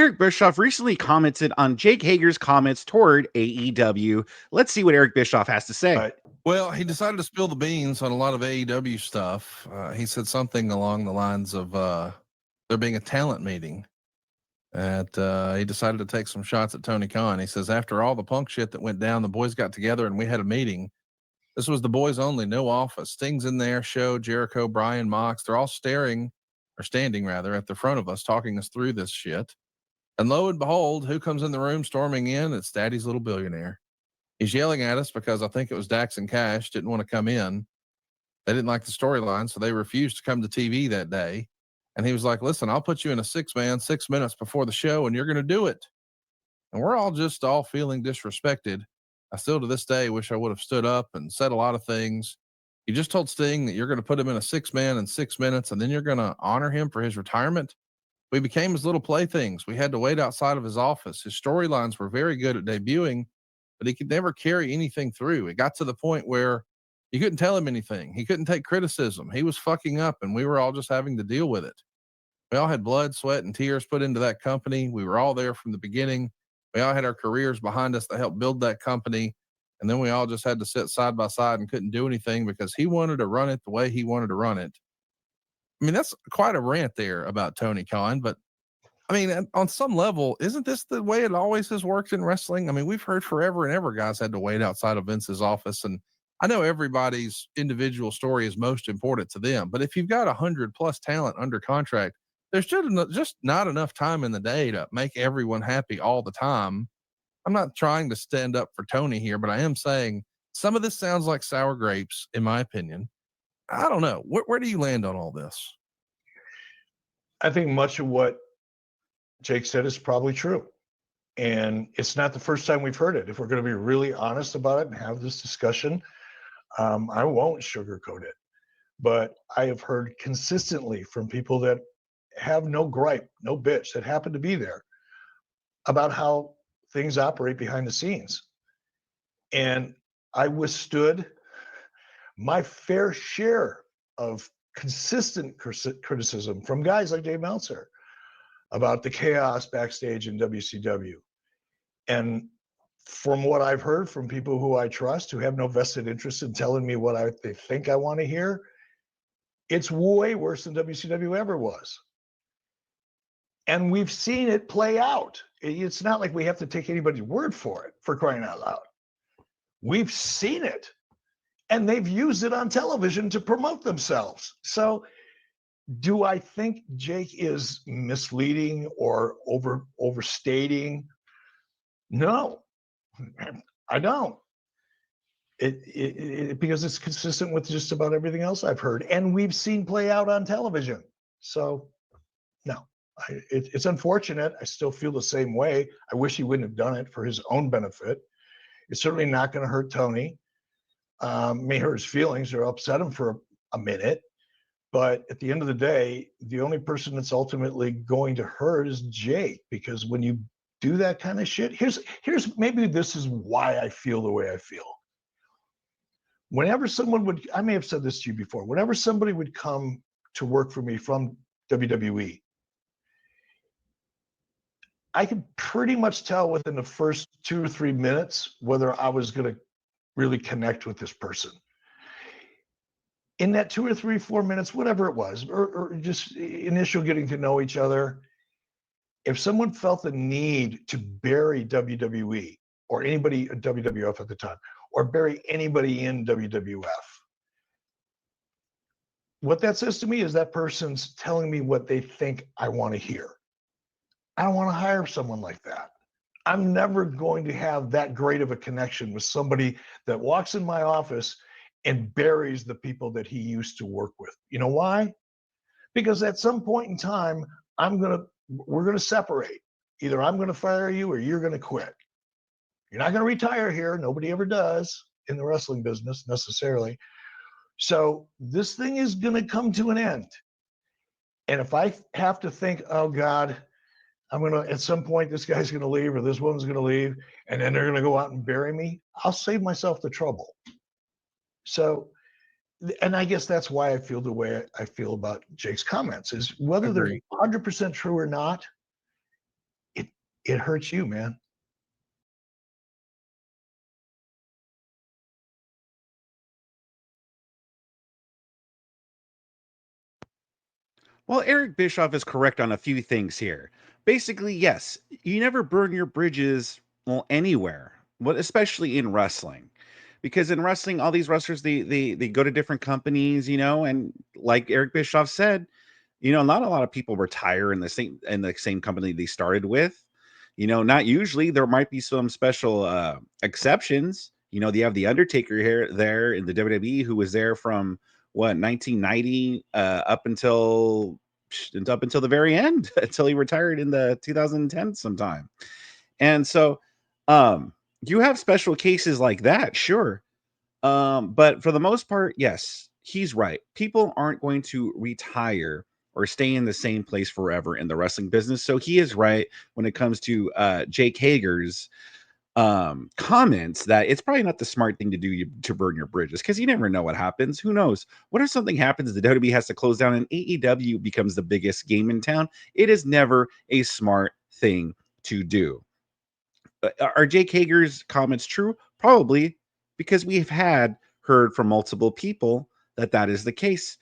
Eric Bischoff recently commented on Jake Hager's comments toward AEW. Let's see what Eric Bischoff has to say. Well, he decided to spill the beans on a lot of AEW stuff. He said something along the lines of there being a talent meeting. And he decided to take some shots at Tony Khan. He says, after all the Punk shit that went down, the boys got together and we had a meeting. This was the boys only, no office. Sting's in there, Show, Jericho, Brian, Mox. They're all standing rather, at the front of us, talking us through this shit. And lo and behold, who comes in the room storming in? It's Daddy's little billionaire. He's yelling at us because I think it was Dax and Cash didn't want to come in. They didn't like the storyline, so they refused to come to TV that day. And he was like, listen, I'll put you in a 6-man 6 minutes before the show and you're going to do it. And we're all feeling disrespected. I still to this day wish I would have stood up and said a lot of things. You just told Sting that you're going to put him in a 6-man in 6 minutes and then you're going to honor him for his retirement. We became his little playthings. We had to wait outside of his office. His storylines were very good at debuting, but he could never carry anything through. It got to the point where you couldn't tell him anything. He couldn't take criticism. He was fucking up and we were all just having to deal with it. We all had blood, sweat, and tears put into that company. We were all there from the beginning. We all had our careers behind us that helped build that company. And then we all just had to sit side by side and couldn't do anything because he wanted to run it the way he wanted to run it. I mean, that's quite a rant there about Tony Khan, but I mean, on some level, isn't this the way it always has worked in wrestling? I mean, we've heard forever and ever guys had to wait outside of Vince's office. And I know everybody's individual story is most important to them, but if you've got 100+ talent under contract, there's just not enough time in the day to make everyone happy all the time. I'm not trying to stand up for Tony here, but I am saying some of this sounds like sour grapes, in my opinion. I don't know. Where do you land on all this? I think much of what Jake said is probably true. And it's not the first time we've heard it. If we're going to be really honest about it and have this discussion, I won't sugarcoat it. But I have heard consistently from people that have no gripe, no bitch, that happen to be there about how things operate behind the scenes. And I withstood my fair share of consistent criticism from guys like Dave Meltzer about the chaos backstage in WCW. And from what I've heard from people who I trust, who have no vested interest in telling me what they think I want to hear, it's way worse than WCW ever was. And we've seen it play out. It's not like we have to take anybody's word for it, for crying out loud. We've seen it. And they've used it on television to promote themselves. So do I think Jake is misleading or overstating? No, I don't. Because it's consistent with just about everything else I've heard. And we've seen play out on television. So no. It's unfortunate. I still feel the same way. I wish he wouldn't have done it for his own benefit. It's certainly not going to hurt Tony. May hurt his feelings or upset him for a minute. But at the end of the day, the only person that's ultimately going to hurt is Jake, because when you do that kind of shit, here's maybe this is why I feel the way I feel. Whenever someone would, I may have said this to you before, whenever somebody would come to work for me from WWE, I could pretty much tell within the first 2 or 3 minutes whether I was going to really connect with this person. In that 2 or 3, 4 minutes, whatever it was, or just initial getting to know each other, if someone felt the need to bury WWE or anybody at WWF at the time, or bury anybody in WWF, what that says to me is that person's telling me what they think I want to hear. I don't want to hire someone like that. I'm never going to have that great of a connection with somebody that walks in my office and buries the people that he used to work with. You know why? Because at some point in time, we're going to separate. Either I'm going to fire you or you're going to quit. You're not going to retire here. Nobody ever does in the wrestling business necessarily. So this thing is going to come to an end. And if I have to think, oh God, at some point, this guy's going to leave or this woman's going to leave, and then they're going to go out and bury me, I'll save myself the trouble. So, and I guess that's why I feel the way I feel about Jake's comments, is whether they're 100% true or not, it hurts you, man. Well, Eric Bischoff is correct on a few things here. Basically, yes, you never burn your bridges, well, anywhere, but especially in wrestling. Because in wrestling, all these wrestlers they go to different companies, and like Eric Bischoff said, not a lot of people retire in the same company they started with. Not usually. There might be some special exceptions. They have the Undertaker here there in the WWE, who was there from what 1990 up until the very end, until he retired in the 2010 sometime. And so you have special cases like that, sure. But for the most part, yes, he's right. People aren't going to retire or stay in the same place forever in the wrestling business. So he is right when it comes to Jake Hager's comments that it's probably not the smart thing to do to burn your bridges, because you never know what happens. Who knows? What if something happens, the WWE has to close down and AEW becomes the biggest game in town? It is never a smart thing to do. Are Jake Hager's comments true? Probably, because we've heard from multiple people that is the case.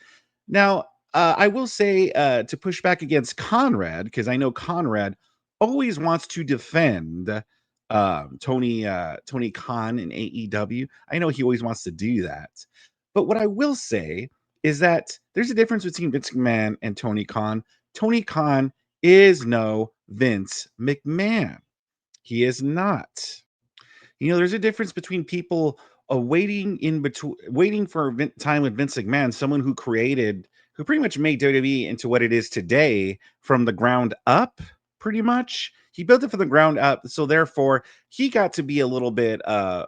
Now, I will say to push back against Conrad, because I know Conrad always wants to defend Tony Khan in AEW. I know he always wants to do that. But what I will say is that there's a difference between Vince McMahon and Tony Khan. Tony Khan is no Vince McMahon. He is not. There's a difference between people waiting for time with Vince McMahon, someone who pretty much made WWE into what it is today from the ground up. Pretty much, he built it from the ground up, so therefore he got to be a little bit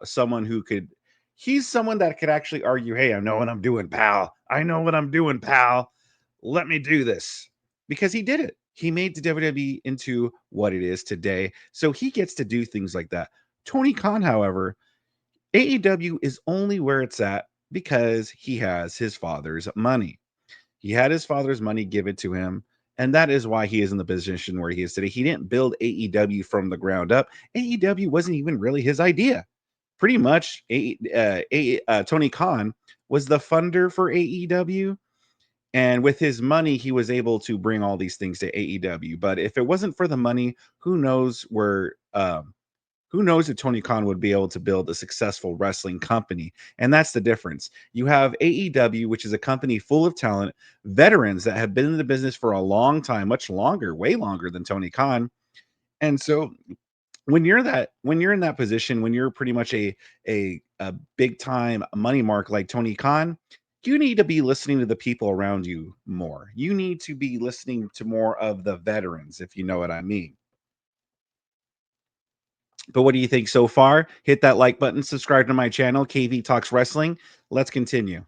someone who could. He's someone that could actually argue, "Hey, I know what I'm doing, pal. I know what I'm doing, pal. Let me do this," because he did it. He made the WWE into what it is today, so he gets to do things like that. Tony Khan, however, AEW is only where it's at because he has his father's money. He had his father's money given to him, and that is why he is in the position where he is today. He didn't build AEW from the ground up. AEW wasn't even really his idea. Pretty much, Tony Khan was the funder for AEW, and with his money, he was able to bring all these things to AEW. But if it wasn't for the money, who knows who knows if Tony Khan would be able to build a successful wrestling company? And that's the difference. You have AEW, which is a company full of talent, veterans that have been in the business for a long time, much longer, way longer than Tony Khan. And so when you're in that position, when you're pretty much a big time money mark like Tony Khan, you need to be listening to the people around you more. You need to be listening to more of the veterans, if you know what I mean. But what do you think so far? Hit that like button, subscribe to my channel, KV Talks Wrestling. Let's continue.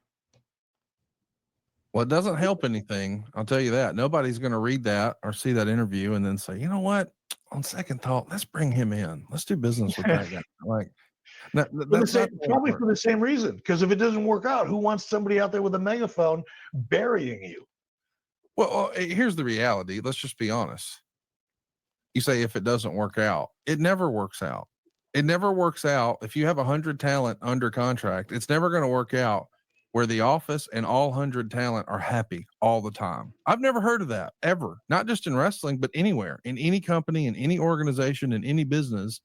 Well, it doesn't help anything. I'll tell you that. Nobody's going to read that or see that interview and then say, you know what? On second thought, let's bring him in. Let's do business with that guy. Like, that's probably for the same reason. Because if it doesn't work out, who wants somebody out there with a megaphone burying you? Well, here's the reality. Let's just be honest. You say if it doesn't work out, it never works out. It never works out. If you have 100 talent under contract, it's never going to work out where the office and all 100 talent are happy all the time. I've never heard of that ever, not just in wrestling, but anywhere, in any company, in any organization, in any business.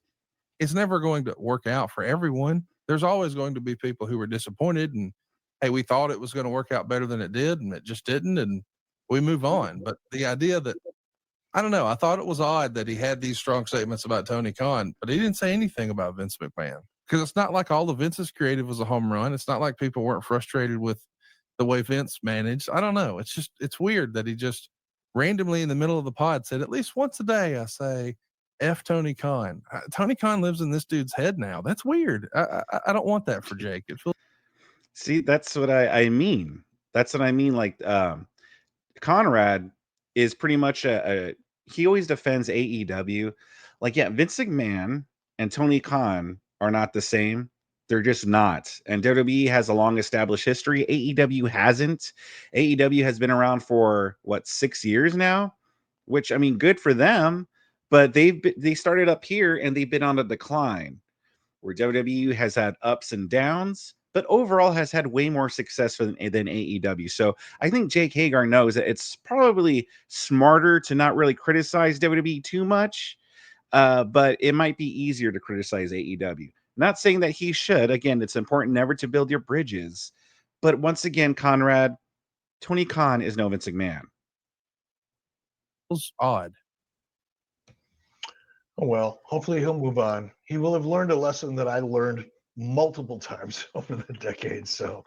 It's never going to work out for everyone. There's always going to be people who were disappointed and, hey, we thought it was going to work out better than it did, and it just didn't, and we move on. But the idea that, I don't know, I thought it was odd that he had these strong statements about Tony Khan, but he didn't say anything about Vince McMahon. Because it's not like all of Vince's creative was a home run. It's not like people weren't frustrated with the way Vince managed. I don't know. It's weird that he just randomly in the middle of the pod said, at least once a day, I say, F Tony Khan. Tony Khan lives in this dude's head now. That's weird. I don't want that for Jake. See, that's what I mean. That's what I mean. Like, Conrad is pretty much he always defends AEW. Like, yeah, Vince McMahon and Tony Khan are not the same. They're just not. And WWE has a long established history. AEW hasn't. AEW has been around for what, 6 years now, which I mean, good for them. but they started up here and they've been on a decline, where WWE has had ups and downs, but overall has had way more success than AEW. So I think Jake Hager knows that it's probably smarter to not really criticize WWE too much, but it might be easier to criticize AEW. Not saying that he should. Again, it's important never to build your bridges. But once again, Conrad, Tony Khan is no Vince McMahon. It was odd. Oh, well, hopefully he'll move on. He will have learned a lesson that I learned multiple times over the decades. So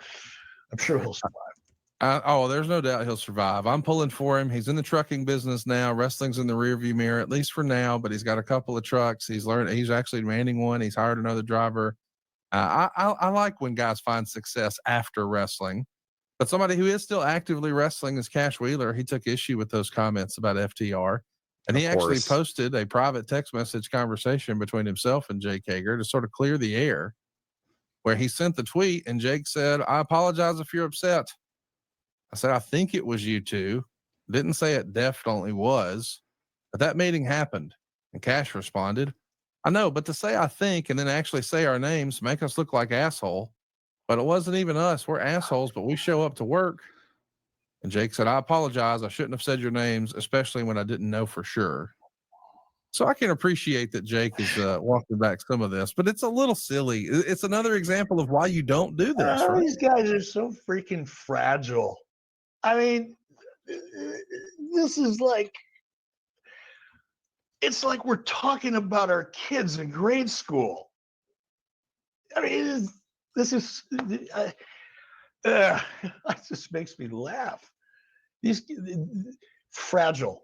I'm sure he'll survive. There's no doubt he'll survive. I'm pulling for him. He's in the trucking business now. Wrestling's in the rearview mirror, at least for now, but he's got a couple of trucks. He's actually manning one. He's hired another driver. I like when guys find success after wrestling, but somebody who is still actively wrestling is Cash Wheeler. He took issue with those comments about FTR, and he actually posted a private text message conversation between himself and Jake Hager to sort of clear the air, where he sent the tweet and Jake said, "I apologize if you're upset." I said, "I think it was you two." Didn't say it definitely was, but that meeting happened. And Cash responded, "I know, but to say I think and then actually say our names make us look like asshole. But it wasn't even us. We're assholes, but we show up to work." And Jake said, "I apologize. I shouldn't have said your names, especially when I didn't know for sure." So I can appreciate that Jake is walking back some of this, but it's a little silly. It's another example of why you don't do this. Right? These guys are so freaking fragile. I mean, this is like, it's like we're talking about our kids in grade school. I mean, this is, it just makes me laugh. These fragile.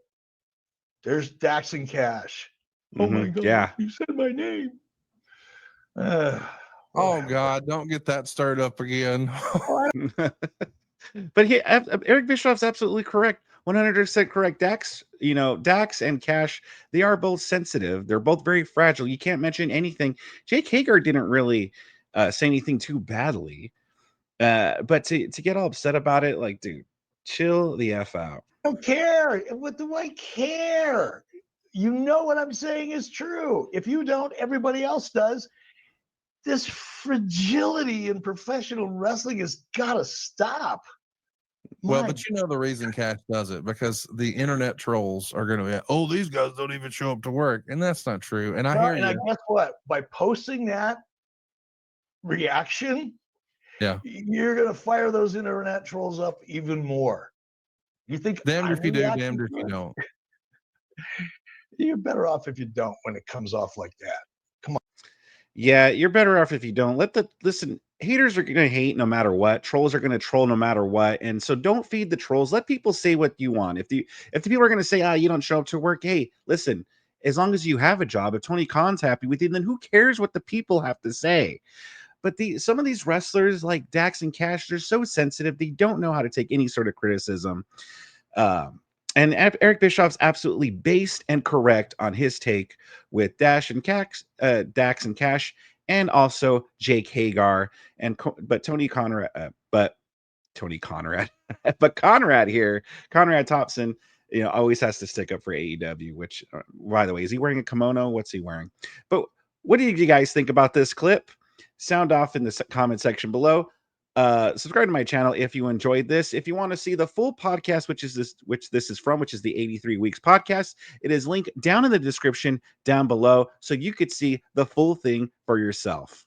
There's Dax and Cash. Oh my God! Yeah, you said my name. Oh God! Don't get that stirred up again. But Eric Bischoff's absolutely correct. 100% correct. Dax and Cash, they are both sensitive. They're both very fragile. You can't mention anything. Jake Hager didn't really say anything too badly. But to get all upset about it, like, dude, chill the F out. I don't care. What do I care? You know what I'm saying is true. If you don't, everybody else does. This fragility in professional wrestling has got to stop. Well, but you know the reason Cash does it, because the internet trolls are going to be, "Oh, these guys don't even show up to work," and that's not true. And I hear you. And guess what? By posting that reaction, yeah, you're going to fire those internet trolls up even more. You think damned if you do, damned if you don't. You're better off if you don't when it comes off like that. Come on. Yeah, you're better off if you don't. Listen, haters are going to hate no matter what. Trolls are going to troll no matter what. And so don't feed the trolls. Let people say what you want. If the people are going to say, you don't show up to work, hey, listen, as long as you have a job, if Tony Khan's happy with you, then who cares what the people have to say? But some of these wrestlers like Dax and Cash, they're so sensitive. They don't know how to take any sort of criticism. And Eric Bischoff's absolutely based and correct on his take with Dax and Cash, and also Jake Hager but Conrad here, Conrad Thompson, always has to stick up for AEW. Which, by the way, is he wearing a kimono? What's he wearing? But what do you guys think about this clip? Sound off in the comment section below. Subscribe to my channel if you enjoyed this. If you want to see the full podcast, which this is from, which is the 83 Weeks podcast, it is linked down in the description down below, so you could see the full thing for yourself.